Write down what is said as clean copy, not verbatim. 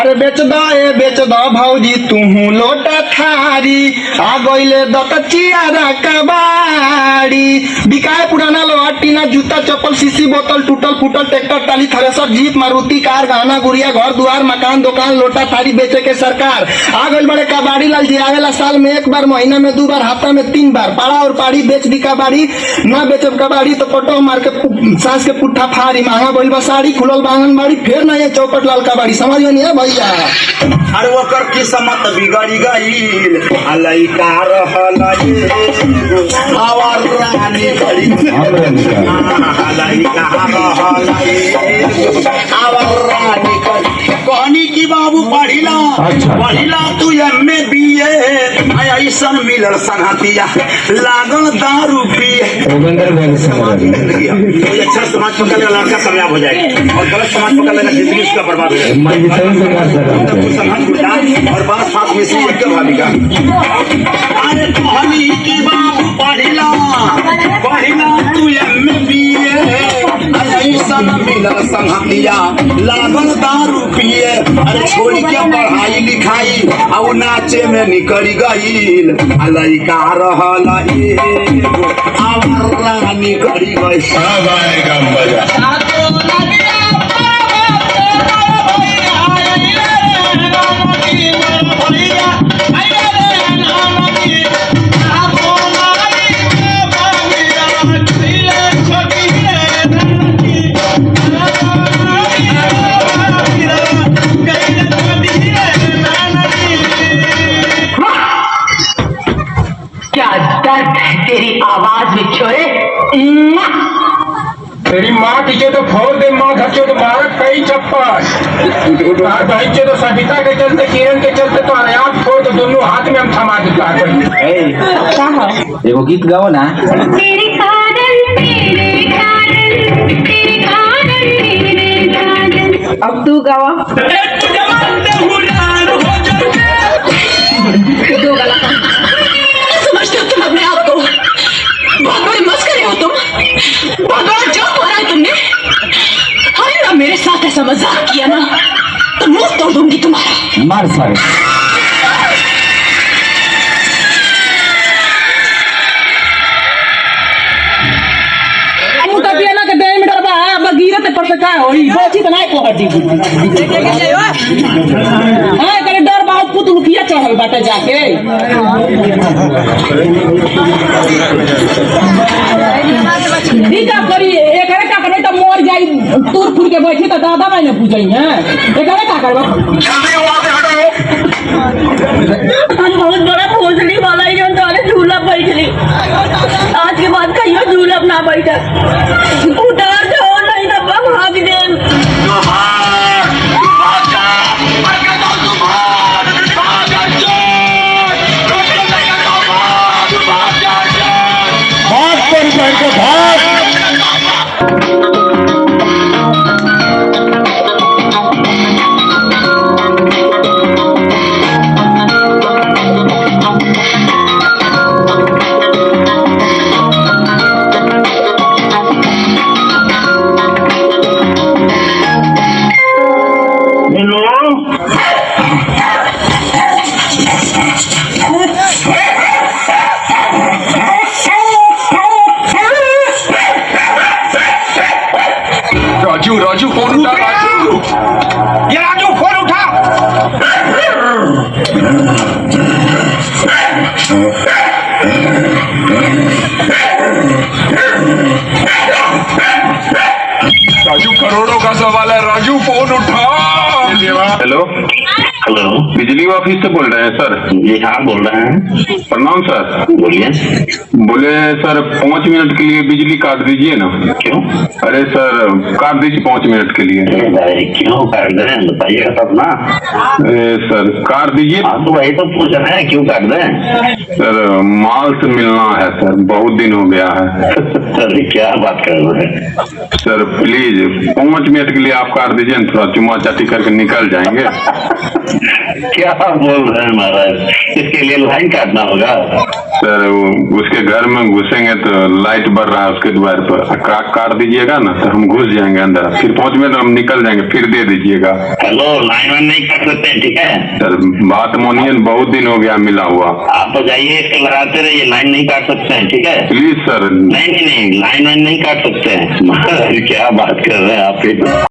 अरे बेच दो भौजी तुहू लोटा थारी आ गईले दतचियारा कबाड़ी बिकाए पुराना लोहा टीना जूता चप्पल सीसी बोतल टूटल फूटल ट्रैक्टर टाली थ्रेसर जीप मारुति कार गहना गुड़िया घर दुआर मकान दुकान लोटा थारी बेचे के सरकार आ गई बड़े कबाड़ी लाल जी आवेला साल में एक बार महीना में 2 बार हफ्ता में 3 बार पाड़ा और पाड़ी बेच दी कबाड़ी ना बेचब कबाड़ी तो पटो मार के सांस के पुट्ठा फाड़ी महंगा बोल साड़ी खुलल बांगनबाड़ी फिर ना ये चौपट लाल कबाड़ी समझ में नहीं है भैया। अरे ओकर किस्मत बिगड़ी गईल लइका रहल आवर रानी बड़ी लइका रहल आवर रानी कहनी की बाबू पढ़िला तू एमए बीए ऐसन मिलल संगतिया लागल दारू पिए अच्छा समाज पकड़ का लड़का कामयाब हो जाएगा और गलत समाज पकड़ लेगा जिंदगी उसका बर्बाद हो जाएगा और बात साथ में से एक भाभी का अरे कहनी की बाबू पढ़िला तू एमए बीए ऐसन मिलल संगतिया लागल दारू पिए अरे छोड़ के पढ़ाई लिखाई और नाचे में निकल गईल लइका रहल आवर रानी करी गई तेरी आवाज में छोड़े तेरी माँ की तो फोड़ दे माँ घचे तो मारक कई चप्पल भाई के तो सविता के चलते किरण के चलते तो आप फोड़ तो दोनों हाथ में हम थमा देते एगो गीत गाओ ना। अब तू गावा दो गला समझते हो तुम अपने आप को बहुत बड़े मस्करे हो तुम बहुत बड़ा जोक मारा है तुमने अरे ना मेरे साथ ऐसा मजाक किया ना तो मुंह तोड़ दूंगी तुम्हारा मार सारे पर का होई बोची तो नहीं पकड़ दी हां करे डर बहुत पुत लुकिया चढ़ल बाटे जाके ई का करी एकरे का करे तो मोर जाई तूर फुर के बैठी तो दादा भाई ने पूछई हैं एकरे का करबो हम बहुत बड़ा भोसड़ी वाला ही जो ताले झूला बैठली आज के बाद कहियो झूला ना बैठा उतार दो नहीं तो भाग दे राजू फोन उठा ये राजू फोन उठा राजू करोड़ों का सवाल है राजू फोन उठा। हेलो बिजली ऑफिस से बोल रहे हैं सर? जी हाँ बोल रहे हैं। प्रणाम सर। बोलिए। बोले सर 5 मिनट के लिए बिजली काट दीजिए ना। क्यों? अरे सर काट दीजिए 5 मिनट के लिए। क्यों काट दें बताइएगा तब ना। अरे सर काट दीजिए। हाँ तो वही तो पूछ रहे हैं क्यों काट दें। सर माल से मिलना है सर, बहुत दिन हो गया है। सर क्या बात कर रहे हैं सर प्लीज 5 मिनट के लिए आप काट दीजिए, थोड़ा चुमा चाटी करके निकल जाएंगे। क्या बोल रहे हैं महाराज, इसके लिए लाइन काटना होगा? सर उसके घर में घुसेंगे तो लाइट बढ़ रहा है उसके द्वार पर, काट दीजिएगा ना तो हम घुस जाएंगे अंदर, फिर पहुंच में तो हम निकल जाएंगे, फिर दे दीजिएगा। हेलो, लाइन वाइन नहीं काट सकते हैं, ठीक है? सर बात मानिए, बहुत दिन हो गया मिला हुआ। आप तो जाइए, इसके लगाते रहिए, लाइन नहीं काट सकते हैं, ठीक है? Please sir. नहीं, लाइन वाइन नहीं काट सकते हैं। महाराज क्या बात कर रहे हैं आप?